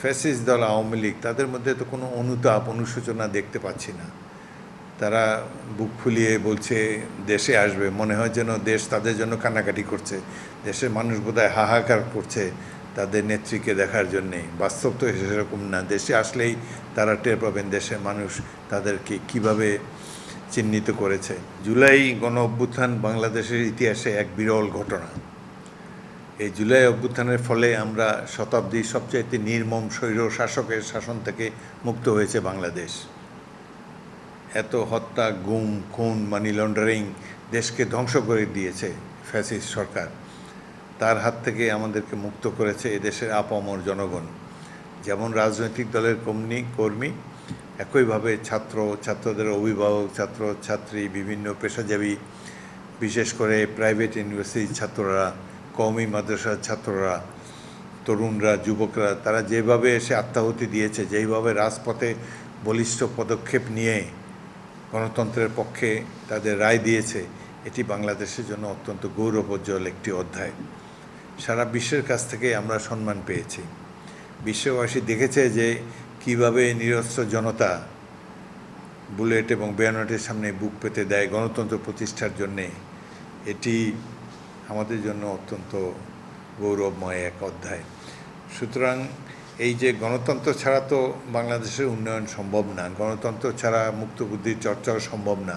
Fascist দল আওয়ামী লীগ তাদের মধ্যে তো কোনো অনুতাপ অনুশোচনা দেখতে পাচ্ছি না। তারা বুক ফুলিয়ে বলছে দেশে আসবে, মনে হয় যেন দেশ তাদের জন্য কান্নাকাটি করছে। দেশের মানুষ বোধহয় হাহাকার করছে তাদের নেত্রীকে দেখার জন্যে। বাস্তব তো সেরকম না। দেশে আসলেই তারা টের পাবেন দেশের মানুষ তাদেরকে কিভাবে চিহ্নিত করেছে। জুলাই গণ অভ্যুত্থান বাংলাদেশের ইতিহাসে এক বিরল ঘটনা। এই জুলাই অভ্যুত্থানের ফলে আমরা শতাব্দীর সবচাইতে নির্মম স্বৈর শাসকের শাসন থেকে মুক্ত হয়েছে বাংলাদেশ। এত হত্যা, গুম, খুন, মানি লন্ডারিং দেশকে ধ্বংস করে দিয়েছে ফ্যাসিস্ট সরকার। তার হাত থেকে আমাদেরকে মুক্ত করেছে এদেশের আপামর জনগণ। যেমন রাজনৈতিক দলের কর্মী, একইভাবে ছাত্রদের অভিভাবক, ছাত্রছাত্রী, বিভিন্ন পেশাজীবী, বিশেষ করে প্রাইভেট ইউনিভার্সিটির ছাত্ররা, কওমি মাদ্রাসার ছাত্ররা, তরুণরা, যুবকরা, তারা যেভাবে এসে আত্মাহুতি দিয়েছে, যেইভাবে রাজপথে বলিষ্ঠ পদক্ষেপ নিয়ে গণতন্ত্রের পক্ষে তাদের রায় দিয়েছে, এটি বাংলাদেশের জন্য অত্যন্ত গৌরবোজ্জ্বল একটি অধ্যায়। সারা বিশ্বের কাছ থেকে আমরা সম্মান পেয়েছি। বিশ্ববাসী দেখেছে যে কিভাবে নিরস্ত্র জনতা বুলেট এবং বেয়ানটের সামনে বুক পেতে দেয় গণতন্ত্র প্রতিষ্ঠার জন্যে। এটি আমাদের জন্য অত্যন্ত গৌরবময় এক অধ্যায়। সুতরাং এই যে গণতন্ত্র ছাড়া তো বাংলাদেশের উন্নয়ন সম্ভব না, গণতন্ত্র ছাড়া মুক্তবুদ্ধির চর্চাও সম্ভব না,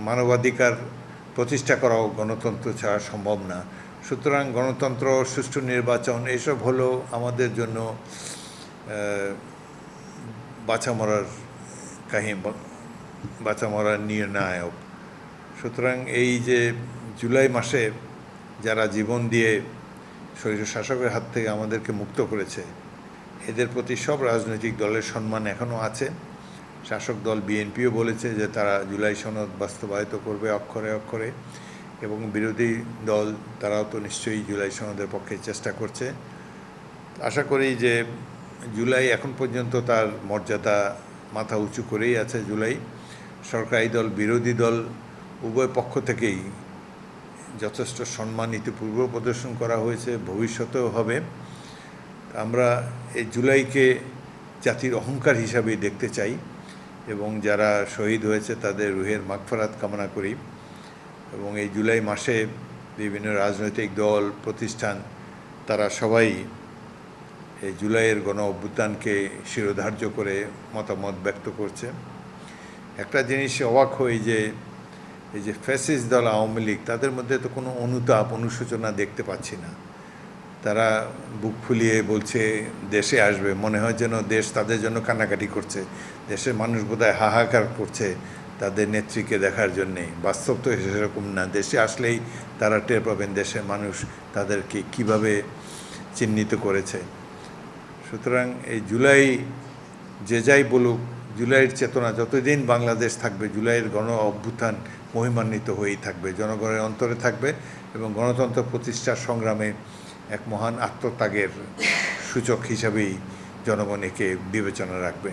মানবাধিকার প্রতিষ্ঠা করাও গণতন্ত্র ছাড়া সম্ভব না। সুতরাং গণতন্ত্র, সুষ্ঠু নির্বাচন এসব হলো আমাদের জন্য বাঁচা মরার বাঁচা মরার নির্ণায়ক। সুতরাং এই যে জুলাই মাসে যারা জীবন দিয়ে স্বৈর শাসকের হাত থেকে আমাদেরকে মুক্ত করেছে, এদের প্রতি সব রাজনৈতিক দলের সম্মান এখনও আছে। শাসক দল বিএনপিও বলেছে যে তারা জুলাই সনদ বাস্তবায়িত করবে অক্ষরে অক্ষরে, এবং বিরোধী দল তারাও তো নিশ্চয়ই জুলাই সনদের পক্ষে চেষ্টা করছে। আশা করি যে জুলাই এখন পর্যন্ত তার মর্যাদা মাথা উঁচু করেই আছে। জুলাই সরকারি দল, বিরোধী দল উভয় পক্ষ থেকেই যথেষ্ট সম্মান ইতিপূর্ব প্রদর্শন করা হয়েছে, ভবিষ্যতেও হবে। আমরা এই জুলাইকে জাতির অহংকার হিসাবেই দেখতে চাই, এবং যারা শহীদ হয়েছে তাদের রুহের মাগফিরাত কামনা করি। এবং এই জুলাই মাসে বিভিন্ন রাজনৈতিক দল, প্রতিষ্ঠান, তারা সবাই এই জুলাইয়ের গণ অভ্যুত্থানকে শিরোধার্য করে মতামত ব্যক্ত করছে। একটা জিনিসে অবাক হই যে এই যে ফ্যাসিস্ট দল আওয়ামী লীগ, তাদের মধ্যে তো কোনো অনুতাপ অনুশোচনা দেখতে পাচ্ছি না। তারা বুক ফুলিয়ে বলছে দেশে আসবে, মনে হয় যেন দেশ তাদের জন্য কান্নাকাটি করছে। দেশের মানুষ বোধহয় হাহাকার করছে তাদের নেত্রীকে দেখার জন্যে। বাস্তব তো সেরকম না। দেশে আসলেই তারা টের পাবেন দেশের মানুষ তাদেরকে কিভাবে চিহ্নিত করেছে। সুতরাং এই জুলাই যে যাই বলুক, জুলাইয়ের চেতনা যতদিন বাংলাদেশ থাকবে, জুলাইয়ের গণ অভ্যুত্থান মহিমান্বিত হয়েই থাকবে, জনগণের অন্তরে থাকবে, এবং গণতন্ত্র প্রতিষ্ঠার সংগ্রামে এক মহান আত্মত্যাগের সূচক হিসাবেই জনগণ একে বিবেচনা রাখবে।